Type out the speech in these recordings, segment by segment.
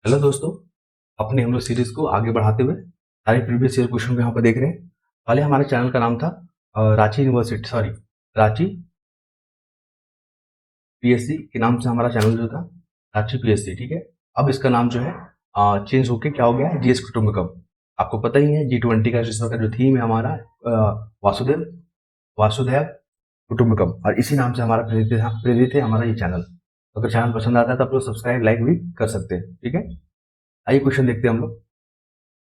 Hello दोस्तों, अपने हम लोग सीरीज को आगे बढ़ाते हुए सारे प्रीवियस ईयर क्वेश्चन को यहाँ पर देख रहे हैं। पहले हमारे चैनल का नाम था Ranchi university, sorry Ranchi PSC के नाम से हमारा चैनल जो था रांची पीएससी, ठीक है। अब इसका नाम जो है चेंज होके क्या हो गया है, जीएस कुटुंबकम। आपको पता ही है G20 का इस वक्त जो थीम है हमारा वासुदेव वासुदेव कुटुंबकम, और इसी नाम से हमारा प्रेरित है हमारा ये चैनल। अगर चैनल पसंद आता है तो आप लोग सब्सक्राइब लाइक भी कर सकते हैं, ठीक है। आइए क्वेश्चन देखते हैं हम लोग।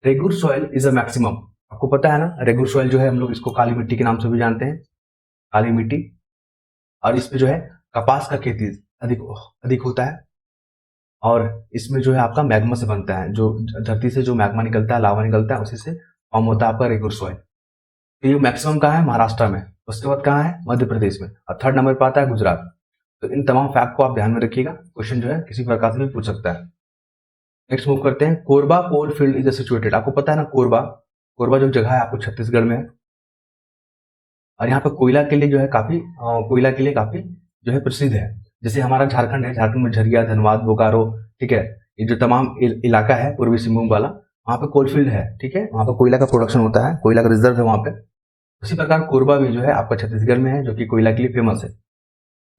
Regur soil is a maximum. आपको पता है ना, रेगुर सॉइल जो है हम लोग इसको काली मिट्टी के नाम से भी जानते हैं, काली मिट्टी। और इसमें जो है कपास का खेती अधिक अधिक होता है, और इसमें जो है आपका मैग्मा से बनता है, जो धरती से जो मैग्मा निकलता है, लावा निकलता है, उसी से फॉर्म होता है आपका रेगुर सॉइल। तो ये मैक्सिमम कहाँ है, महाराष्ट्र में। उसके बाद कहाँ है, मध्य प्रदेश में। और थर्ड नंबर पर आता है गुजरात। तो इन तमाम फैक्ट को आप ध्यान में रखिएगा, क्वेश्चन जो है किसी प्रकार से भी पूछ सकता है। नेक्स्ट मूव करते हैं। Korba coal field is situated. आपको पता है ना, कोरबा कोरबा जो जगह है आपको छत्तीसगढ़ में है, और यहाँ पे कोयला के लिए जो है काफी जो है प्रसिद्ध है। जैसे हमारा झारखंड है, झारखंड में झरिया, धनबाद, बोकारो, ठीक है, ये जो तमाम इलाका है पूर्वी सिंहभूम वाला, वहाँ पे कोलफील्ड है, ठीक है। वहाँ पे कोयला का प्रोडक्शन होता है, कोयला का रिजर्व है वहाँ पे। उसी प्रकार कोरबा भी जो है आपका छत्तीसगढ़ में है, जो कि कोयला के लिए फेमस है।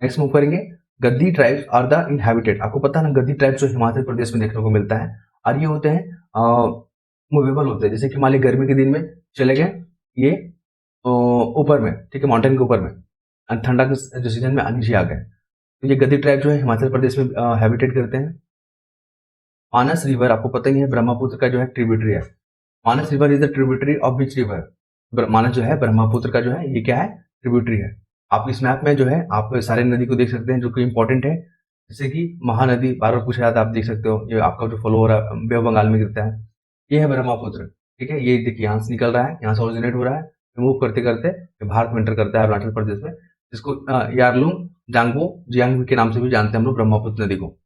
नेक्स्ट मूव करेंगे। गद्दी ट्राइब्स आर द इनहैबिटेड। आपको पता है ना, गद्दी ट्राइब्स जो हिमाचल प्रदेश में देखने को मिलता है, और ये होते हैं मूवेबल होते हैं। जैसे कि मान लीजिए गर्मी के दिन में चले गए ये ऊपर में, ठीक है, माउंटेन के ऊपर में, और ठंडा के जो सीजन में नीचे आ गए। तो ये गद्दी ट्राइब जो है हिमाचल प्रदेश में हैबिटेट करते हैं। मानस रिवर आपको पता ही है, ब्रह्मपुत्र का जो है ट्रिब्यूटरी है। Manas river is the tributary of which river. Manas जो है ब्रह्मपुत्र का जो है ये क्या है, ट्रिब्यूटरी है। आप इस मैप में जो है आप सारे नदी को देख सकते हैं जो कि इंपॉर्टेंट है। जैसे कि महानदी बार बार पूछा जाता है, आप देख सकते हो, ये आपका जो फ्लो हो रहा है बे ऑफ बंगाल में गिरता है, ये है ब्रह्मपुत्र, ठीक है। ये देखिए यहाँ से निकल रहा है, यहाँ से ओरिजिनेट हो रहा है, मूव करते करते भारत में एंटर करता है अरुणाचल प्रदेश में, जिसको यारलुंग जांगबो जियांग के नाम से भी जानते हैं हम लोग ब्रह्मपुत्र नदी को।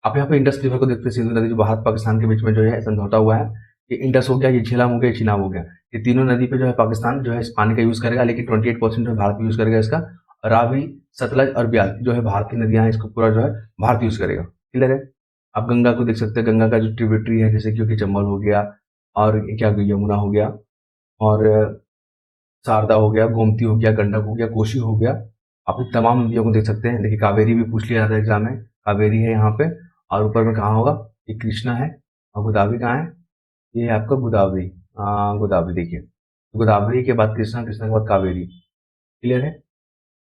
आप यहाँ पे इंडस रिवर को देखते हैं, सिंधु नदी जो भारत पाकिस्तान के बीच में जो है समझौता हुआ है। ये इंडस हो गया, ये झेलम हो गया, ये चिनाब हो गया। ये तीनों नदी पे जो है पाकिस्तान जो है इस पानी का यूज करेगा, लेकिन 28% जो है भारत यूज करेगा इसका। रावी, सतलज और ब्यास जो है भारत की नदियां हैं, इसको पूरा जो है भारत यूज करेगा। क्लियर है। आप गंगा को देख सकते हैं, गंगा का जो ट्रिब्यूटरी है, जैसे कि चंबल हो गया, और क्या हो गया, यमुना हो गया, और शारदा हो गया, गोमती हो गया, गंडक हो गया, कोसी हो गया। आप इन तमाम नदियों को देख सकते हैं। देखिए कावेरी भी पूछ लिया जाता है एग्जाम में, कावेरी है यहाँ पे, और ऊपर में कहाँ होगा, ये कृष्णा है, और गोदावरी कहाँ है, ये है आपका गोदावरी। गोदावरी देखिए, गोदावरी के बाद कृष्णा, कृष्णा के बाद कावेरी। क्लियर है।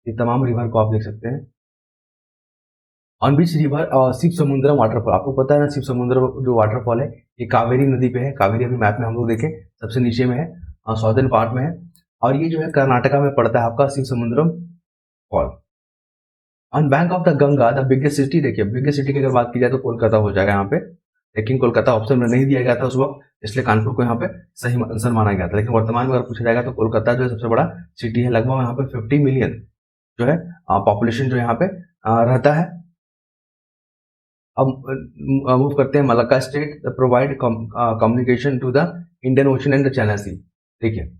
ये तमाम रिवर को आप देख सकते हैं। On which river Shivasamudram waterfall. आपको पता है ना, शिव समुद्र जो वाटरफॉल है ये कावेरी नदी पे है। कावेरी अभी मैप में हम लोग देखें सबसे नीचे में है, साउदर्न पार्ट में है, और ये जो है कर्नाटका में पड़ता है आपका Shivasamudram fall. On bank of the Ganga the biggest city. देखिए बिगेस्ट सिटी की अगर बात की जाए तो कोलकाता हो जाएगा यहाँ पे, लेकिन कोलकाता ऑप्शन में नहीं दिया गया था उस वक्त, इसलिए कानपुर को यहाँ पे सही आंसर माना गया था। लेकिन वर्तमान में अगर पूछा जाएगा तो कोलकाता जो है सबसे बड़ा सिटी है। लगभग यहाँ पे 50 मिलियन जो है पॉपुलेशन जो यहाँ पे रहता है। अब मूव करते हैं। Malacca strait provide communication to the Indian Ocean and the China Sea. देखिए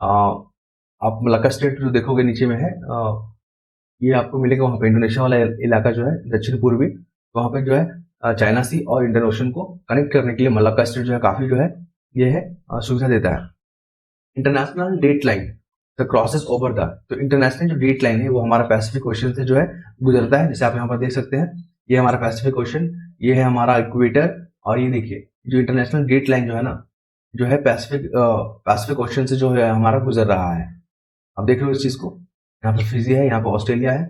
आप मलक्का स्टेट जो देखोगे नीचे में है, ये आपको मिलेगा वहाँ पे इंडोनेशिया वाला इलाका जो है दक्षिण पूर्वी, वहाँ पे जो है चाइना सी और इंडियन ओशन को कनेक्ट करने के लिए मलक्का स्टेट जो है काफी जो है ये है सुविधा देता है। International date line the crosses over the. तो इंटरनेशनल जो डेट लाइन है वो हमारा पैसिफिक ओशन से जो है गुजरता है। जैसे आप यहाँ पर देख सकते हैं, ये हमारा पैसिफिक ओशन, ये है हमारा इक्वेटर, और ये देखिए जो इंटरनेशनल डेट लाइन जो है ना, जो है पैसिफिक ओशन से जो है हमारा गुजर रहा है। आप देख रहे हो इस चीज को, यहाँ पे फिजी है, यहाँ पे ऑस्ट्रेलिया है,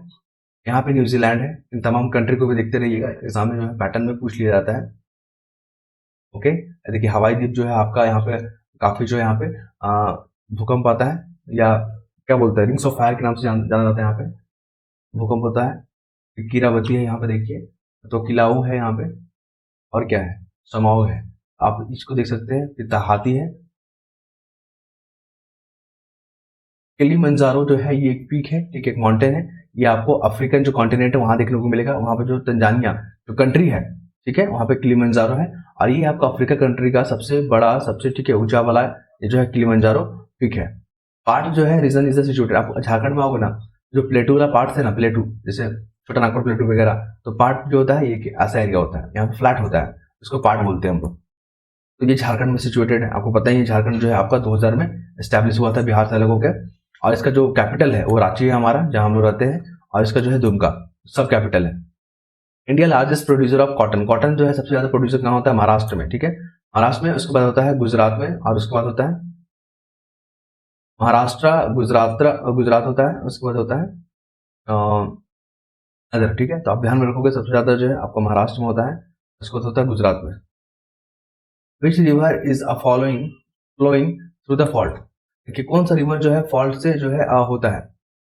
यहाँ पे न्यूजीलैंड है। इन तमाम कंट्री को भी देखते रहिएगा, एग्जाम में जो है पैटर्न में पूछ लिया जाता है। ओके, देखिए हवाई द्वीप जो है आपका यहाँ पे काफी जो है यहाँ पे भूकंप आता है, या क्या बोलते हैं, रिंग्स ऑफ फायर के नाम से जाना जाता है। यहाँ पे भूकंप होता है। कीरावती है यहाँ पे देखिए, तो किलाऊ है यहाँ पे, और क्या है, समाओ है। आप इसको देख सकते हैं, फिर हाथी है। किलिमंजारो जो है ये एक पीक है, ठीक है, एक माउंटेन है। ये आपको अफ्रीकन जो कॉन्टिनेंट है वहां देखने को मिलेगा। वहां पे जो तंजानिया जो कंट्री है, ठीक है, वहां पे किलिमंजारो है, और ये आपका अफ्रीका कंट्री का सबसे बड़ा, सबसे ठीक है ऊंचा वाला ये जो है किलिमंजारो पीक है। पार्ट जो है रीजन इज सिचुएटेड। आप झारखंड में आओगे ना, जो प्लेटू वाला पार्ट है ना, प्लेटू जैसे छोटा नागपुर प्लेटू वगैरह, तो पार्ट जो होता है ये ऐसा एरिया होता है, यहाँ पे फ्लैट होता है, इसको पार्ट बोलते हैं हम लोग। तो ये झारखंड में सिचुएटेड है। आपको पता ही है झारखंड जो है आपका 2000 में एस्टेब्लिश हुआ था बिहार से अलग होकर, और इसका जो कैपिटल है वो रांची है हमारा, जहां हम लोग रहते हैं, और इसका जो है दुमका सब कैपिटल है। India largest producer of cotton. Cotton जो है सबसे ज्यादा प्रोड्यूसर कहाँ होता है? महाराष्ट्र में, ठीक है, महाराष्ट्र में। उसके बाद होता है गुजरात में, और उसके बाद होता है महाराष्ट्र, गुजरात होता है, उसके बाद होता है अदर, ठीक है। तो आप ध्यान में रखोगे सबसे ज्यादा जो है आपका महाराष्ट्र में होता है, उसके बाद होता है गुजरात में। Which river is a following flowing through the fault. देखिए कौन सा रिवर जो है फॉल्ट से जो है होता है?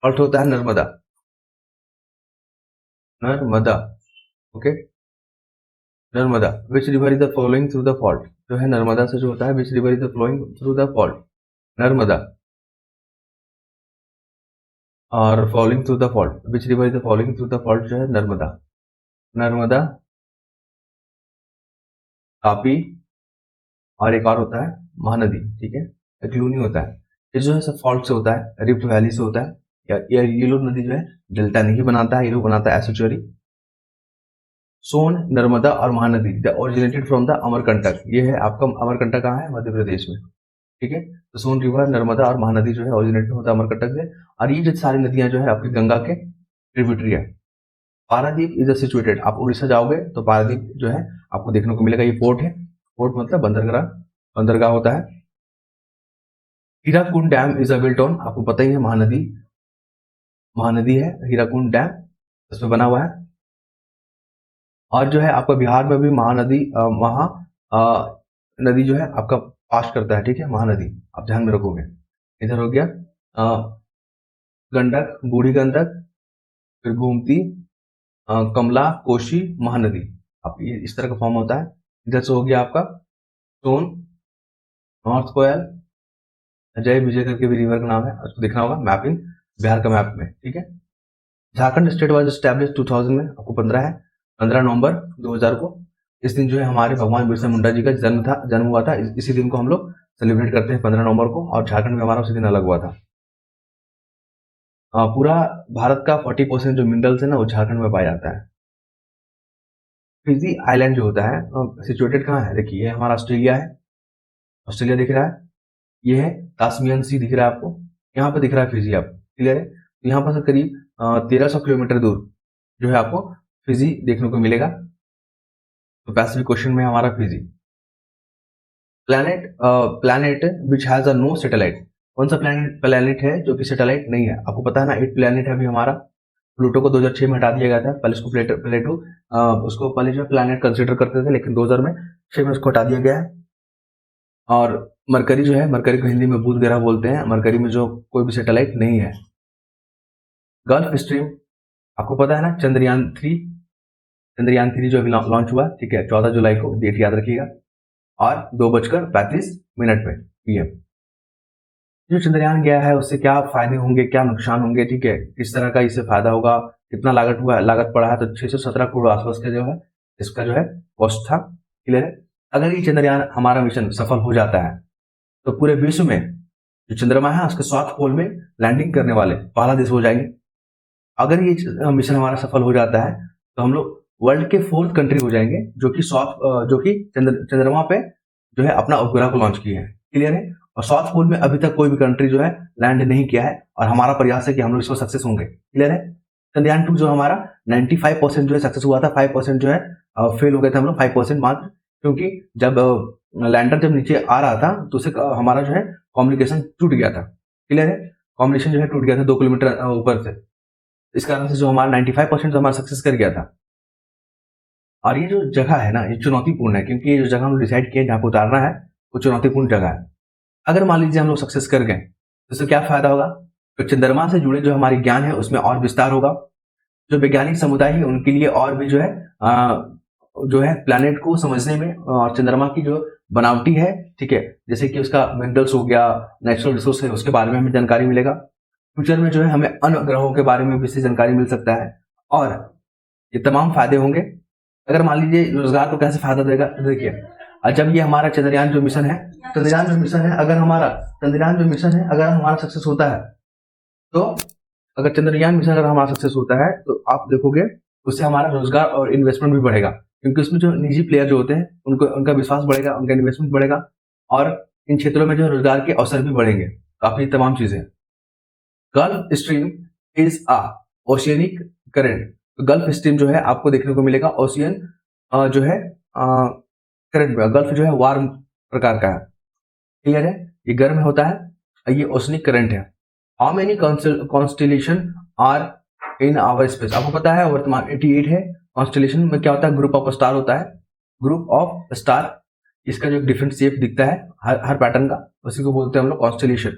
फॉल्ट होता है Narmada, Narmada, okay, Narmada. Which river is the flowing through the fault, जो है नर्मदा से जो होता है, which river is the flowing through the fault, Narmada. और following through the fault, which river is the following through the fault, जो है नर्मदा, नर्मदा, तापी, और एक और होता है महानदी, ठीक है, एक लूनी होता है। ये जो है सब फॉल्ट से होता है, रिफ्ट वैली से होता है। या ये लोग नदी जो है डेल्टा नहीं बनाता है, ये लोग बनाता है एस्चुअरी। सोन, नर्मदा और Mahanadi the originated from the Amarkantak. ये है आपका अमरकंटक कहाँ है? मध्य प्रदेश में, ठीक है। तो सोन रिवर, नर्मदा और महानदी जो है ओरिजिनेटेड होता है अमरकंटक से। और ये जो सारी नदियां जो है आपकी गंगा के ट्रिब्यूटरी है। Paradip is situated. आप उड़ीसा जाओगे तो पारादीप जो है आपको देखने को मिलेगा। ये पोर्ट है, पोर्ट मतलब बंदरगाह, बंदरगाह होता है। Hirakud dam is a built on, आपको पता ही है महानदी, महानदी है हीराकुंड डैम, उसमें बना हुआ है। और जो है आपका बिहार में भी महानदी नदी जो है आपका पास करता है, ठीक है, महानदी, आप ध्यान में रखोगे। इधर हो गया गंडक, बूढ़ी गंडक, फिर गोमती, कमला, कोशी, महानदी। आप ये इस तरह का फॉर्म होता है। इधर से हो गया आपका सोन, नॉर्थ कोयल, अजय विजय करके भी रिवर का नाम है, उसको देखना होगा मैपिंग बिहार का मैप में, ठीक है। झारखंड स्टेट वाज एस्टैब्लिश 2000 में, आपको 15 नवंबर 2000 को। इस दिन जो है हमारे भगवान बिरसा मुंडा जी का जन्म हुआ था। इसी दिन को हम लोग सेलिब्रेट करते हैं 15 नवंबर को, और झारखंड में हमारा उसी दिन अलग हुआ था। पूरा भारत का 40% जो मिनरल्स है ना वो झारखंड में पाया जाता है। फिजी आइलैंड जो होता है सिचुएटेड कहाँ है? देखिए ये हमारा ऑस्ट्रेलिया है, ऑस्ट्रेलिया दिख रहा है। ये है तास्मियन सी दिख रहा है आपको, यहाँ पे दिख रहा है फिजी, आपको क्लियर है। तो यहाँ पर से करीब 1300 किलोमीटर दूर जो है आपको फिजी देखने को मिलेगा। तो पैसिफिक क्वेश्चन में हमारा Fiji. Planet which has a no satellite. कौन सा प्लैनेट है जो कि सैटेलाइट नहीं है? आपको पता है ना 8 प्लैनेट है अभी हमारा। प्लूटो को 2006 में हटा दिया गया था, पहले उसको प्लेटो उसको पहले जो प्लैनेट कंसिडर करते थे, लेकिन 2006 में उसको हटा दिया गया है। और मरकरी जो है, मरकरी को हिंदी में बुध ग्रह बोलते हैं, मरकरी में जो कोई भी सैटेलाइट नहीं है। गल्फ स्ट्रीम, आपको पता है ना चंद्रयान 3 जो अभी लॉन्च हुआ, ठीक है, 14 जुलाई को, डेट याद रखिएगा, और 2:35 पे PM। जो चंद्रयान गया है उससे क्या फायदे होंगे, क्या नुकसान होंगे, ठीक है, किस तरह का इससे फायदा होगा, कितना लागत पड़ा है, तो 617 करोड़ आसपास का जो है इसका जो है कॉस्ट था, क्लियर है। अगर ये चंद्रयान हमारा मिशन सफल हो जाता है तो पूरे विश्व में जो चंद्रमा है उसके साउथ पोल में लैंडिंग करने वाले पहला देश हो जाएंगे। अगर ये मिशन हमारा सफल हो जाता है तो हम लोग वर्ल्ड के 4th कंट्री हो जाएंगे जो कि चंद्रमा पे जो है अपना उपग्रह को लॉन्च किए हैं, क्लियर है। और साउथ पोल में अभी तक कोई भी कंट्री जो है लैंड नहीं किया है, और हमारा प्रयास है कि हम लोग इसको सक्सेस होंगे, क्लियर है। चंद्रयान 2 जो हमारा 95% जो है सक्सेस हुआ था, 5% जो है फेल हो गए थे हम लोग, 5% मात्र, क्योंकि जब लैंडर जब नीचे आ रहा था तो उसे हमारा जो है कम्युनिकेशन टूट गया था, क्लियर है, कम्युनिकेशन जो है टूट गया था 2 किलोमीटर ऊपर से। इस कारण से जो हमारा 95% जो हमारा सक्सेस कर गया था। और ये जो जगह है ना ये चुनौतीपूर्ण है, क्योंकि ये जो जगह हम डिसाइड किए जहाँ पे उतारना है वो चुनौतीपूर्ण जगह है। अगर मान लीजिए हम लोग सक्सेस कर गए तो इससे क्या फायदा होगा? तो चंद्रमा से जुड़े जो हमारी ज्ञान है उसमें और विस्तार होगा। जो वैज्ञानिक समुदाय है उनके लिए और भी जो है प्लैनेट को समझने में, और चंद्रमा की जो बनावटी है, ठीक है, जैसे कि उसका मिनरल्स हो गया, नेचुरल रिसोर्स है, उसके बारे में हमें जानकारी मिलेगा। फ्यूचर में जो है हमें अन्य ग्रहों के बारे में भी इससे जानकारी मिल सकता है, और ये तमाम फायदे होंगे। अगर मान लीजिए रोजगार को कैसे फायदा देगा, तो देखिए जब ये हमारा चंद्रयान जो मिशन है अगर हमारा सक्सेस होता है, तो अगर चंद्रयान मिशन अगर हमारा सक्सेस होता है तो आप देखोगे उससे हमारा रोजगार और इन्वेस्टमेंट भी बढ़ेगा, क्योंकि उसमें जो निजी प्लेयर जो होते हैं उनको उनका विश्वास बढ़ेगा, उनका इन्वेस्टमेंट बढ़ेगा और इन क्षेत्रों में जो रोजगार के अवसर भी बढ़ेंगे। काफी तमाम चीजें। Gulf stream is a oceanic current. तो गल्फ स्ट्रीम जो है आपको देखने को मिलेगा ओशियन जो है करंट में। गल्फ जो है वार्म प्रकार का है, क्लियर है, ये गर्म होता है, ये ओशनिक करंट है। How many constellation are in our space. आपको पता है वर्तमान 88 है। कॉन्स्टेलेशन में क्या होता है, ग्रुप ऑफ स्टार होता है, ग्रुप ऑफ स्टार। इसका जो डिफरेंट शेप दिखता है हर पैटर्न का, उसी को बोलते हैं हम लोग constellation.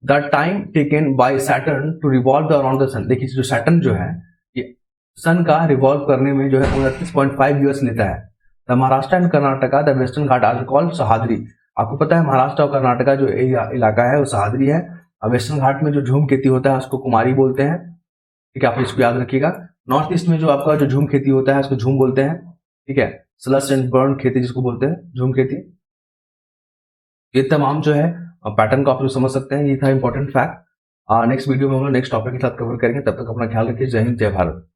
The time taken by Saturn to revolve around the sun. देखिए जो सैटर्न जो है ये सन का रिवॉल्व करने में जो है 29.5 ईयर्स लेता है। The Maharashtra and Karnataka the western Ghat are called Sahyadri. आपको पता है महाराष्ट्र और कर्नाटका जो इलाका है वो सहाद्री है। वेस्टर्न घाट में जो झूम खेती होता है उसको कुमारी बोलते हैं, ठीक है, आप इसको याद रखिएगा। नॉर्थ ईस्ट में जो आपका जो झूम खेती होता है उसको झूम बोलते हैं, ठीक है। स्लश एंड बर्न खेती जिसको बोलते हैं, झूम खेती। ये तमाम जो है पैटर्न को आप लोग समझ सकते हैं। ये था इंपॉर्टेंट फैक्ट। नेक्स्ट वीडियो में हम लोग नेक्स्ट टॉपिक के साथ कवर करेंगे। तब तक अपना ख्याल रखिए। जय हिंद, जय भारत।